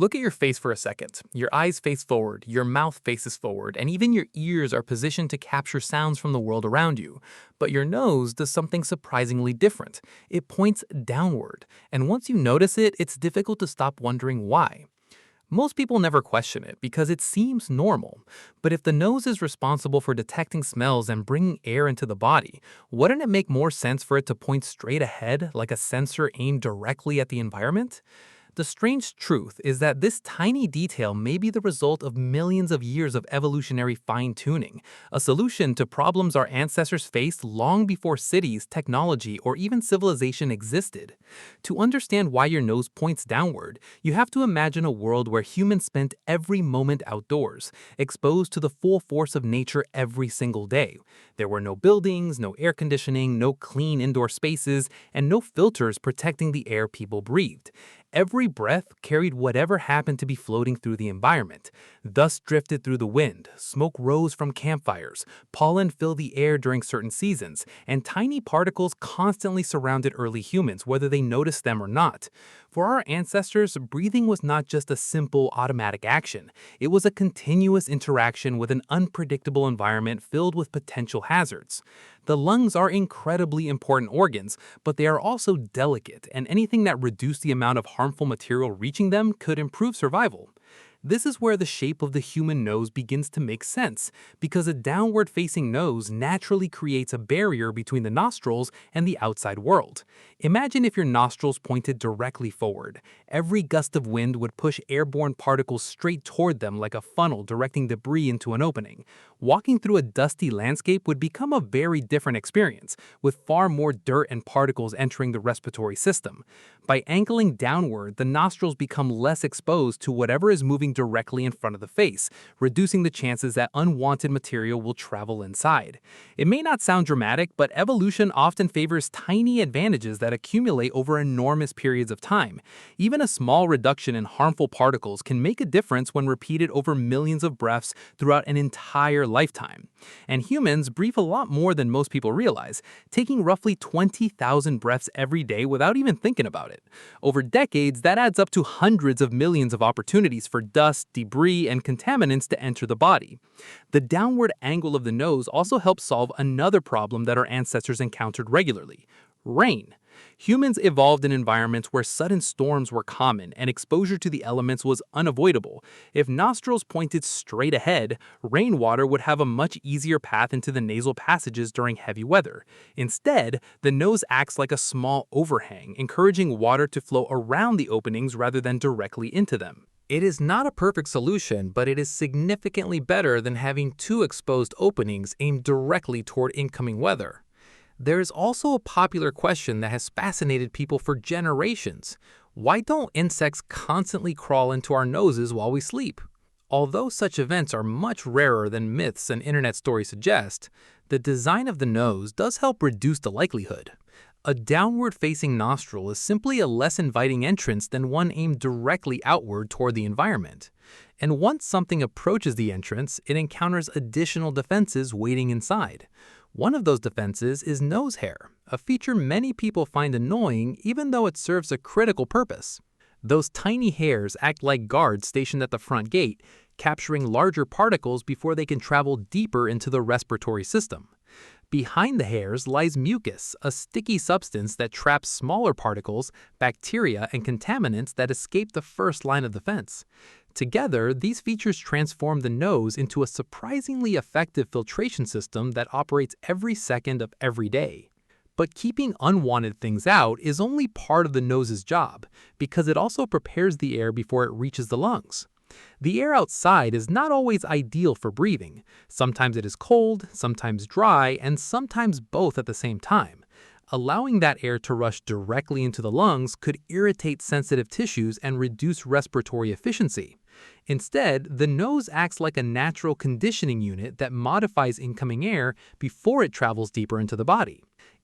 Look at your face for a second. Your eyes face forward, your mouth faces forward, and even your ears are positioned to capture sounds from the world around you. But your nose does something surprisingly different. It points downward, and once you notice it, it's difficult to stop wondering why. Most people never question it because it seems normal. But if the nose is responsible for detecting smells and bringing air into the body, wouldn't it make more sense for it to point straight ahead like a sensor aimed directly at the environment? The strange truth is that this tiny detail may be the result of millions of years of evolutionary fine-tuning, a solution to problems our ancestors faced long before cities, technology, or even civilization existed. To understand why your nose points downward, you have to imagine a world where humans spent every moment outdoors, exposed to the full force of nature every single day. There were no buildings, no air conditioning, no clean indoor spaces, and no filters protecting the air people breathed. Every breath carried whatever happened to be floating through the environment. Dust drifted through the wind, smoke rose from campfires, pollen filled the air during certain seasons, and tiny particles constantly surrounded early humans, whether they noticed them or not. For our ancestors, breathing was not just a simple automatic action. It was a continuous interaction with an unpredictable environment filled with potential hazards. The lungs are incredibly important organs, but they are also delicate, and anything that reduced the amount of harmful material reaching them could improve survival. This is where the shape of the human nose begins to make sense, because a downward-facing nose naturally creates a barrier between the nostrils and the outside world. Imagine if your nostrils pointed directly forward. Every gust of wind would push airborne particles straight toward them like a funnel directing debris into an opening. Walking through a dusty landscape would become a very different experience, with far more dirt and particles entering the respiratory system. By angling downward, the nostrils become less exposed to whatever is moving directly in front of the face, reducing the chances that unwanted material will travel inside. It may not sound dramatic, but evolution often favors tiny advantages that accumulate over enormous periods of time. Even a small reduction in harmful particles can make a difference when repeated over millions of breaths throughout an entire lifetime. And humans breathe a lot more than most people realize, taking roughly 20,000 breaths every day without even thinking about it. Over decades, that adds up to hundreds of millions of opportunities for dust, debris, and contaminants to enter the body. The downward angle of the nose also helps solve another problem that our ancestors encountered regularly: rain. Humans evolved in environments where sudden storms were common and exposure to the elements was unavoidable. If nostrils pointed straight ahead, rainwater would have a much easier path into the nasal passages during heavy weather. Instead, the nose acts like a small overhang, encouraging water to flow around the openings rather than directly into them. It is not a perfect solution, but it is significantly better than having two exposed openings aimed directly toward incoming weather. There is also a popular question that has fascinated people for generations. Why don't insects constantly crawl into our noses while we sleep? Although such events are much rarer than myths and internet stories suggest, the design of the nose does help reduce the likelihood. A downward-facing nostril is simply a less inviting entrance than one aimed directly outward toward the environment. And once something approaches the entrance, it encounters additional defenses waiting inside. One of those defenses is nose hair, a feature many people find annoying even though it serves a critical purpose. Those tiny hairs act like guards stationed at the front gate, capturing larger particles before they can travel deeper into the respiratory system. Behind the hairs lies mucus, a sticky substance that traps smaller particles, bacteria, and contaminants that escape the first line of defense. Together, these features transform the nose into a surprisingly effective filtration system that operates every second of every day. But keeping unwanted things out is only part of the nose's job, because it also prepares the air before it reaches the lungs. The air outside is not always ideal for breathing. Sometimes it is cold, sometimes dry, and sometimes both at the same time. Allowing that air to rush directly into the lungs could irritate sensitive tissues and reduce respiratory efficiency. Instead, the nose acts like a natural conditioning unit that modifies incoming air before it travels deeper into the body.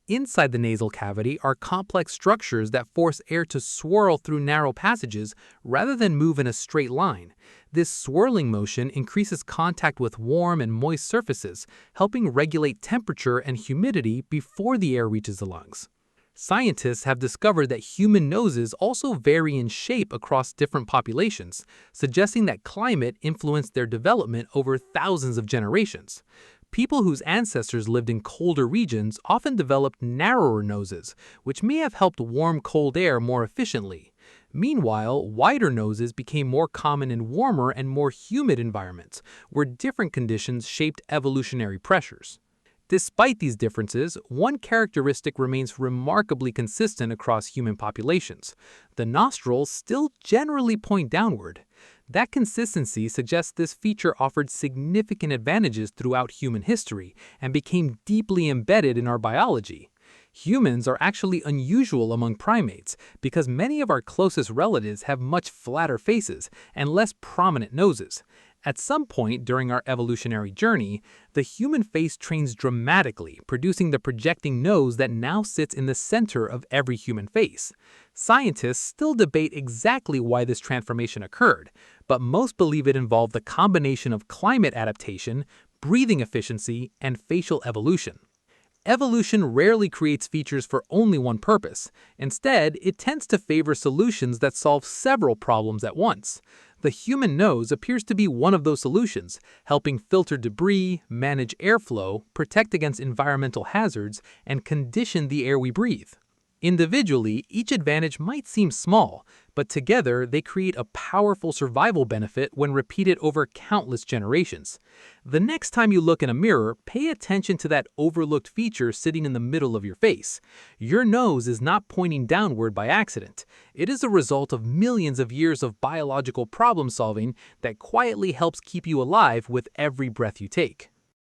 Inside the nasal cavity are complex structures that force air to swirl through narrow passages rather than move in a straight line. This swirling motion increases contact with warm and moist surfaces, helping regulate temperature and humidity before the air reaches the lungs. Scientists have discovered that human noses also vary in shape across different populations, suggesting that climate influenced their development over thousands of generations. People whose ancestors lived in colder regions often developed narrower noses, which may have helped warm cold air more efficiently. Meanwhile, wider noses became more common in warmer and more humid environments, where different conditions shaped evolutionary pressures. Despite these differences, one characteristic remains remarkably consistent across human populations. The nostrils still generally point downward. That consistency suggests this feature offered significant advantages throughout human history and became deeply embedded in our biology. Humans are actually unusual among primates because many of our closest relatives have much flatter faces and less prominent noses. At some point during our evolutionary journey, the human face trains dramatically, producing the projecting nose that now sits in the center of every human face. Scientists still debate exactly why this transformation occurred, but most believe it involved the combination of climate adaptation, breathing efficiency, and facial evolution. Evolution rarely creates features for only one purpose. Instead, it tends to favor solutions that solve several problems at once. The human nose appears to be one of those solutions, helping filter debris, manage airflow, protect against environmental hazards, and condition the air we breathe. Individually, each advantage might seem small, but together they create a powerful survival benefit when repeated over countless generations. The next time you look in a mirror, pay attention to that overlooked feature sitting in the middle of your face. Your nose is not pointing downward by accident. It is a result of millions of years of biological problem solving that quietly helps keep you alive with every breath you take.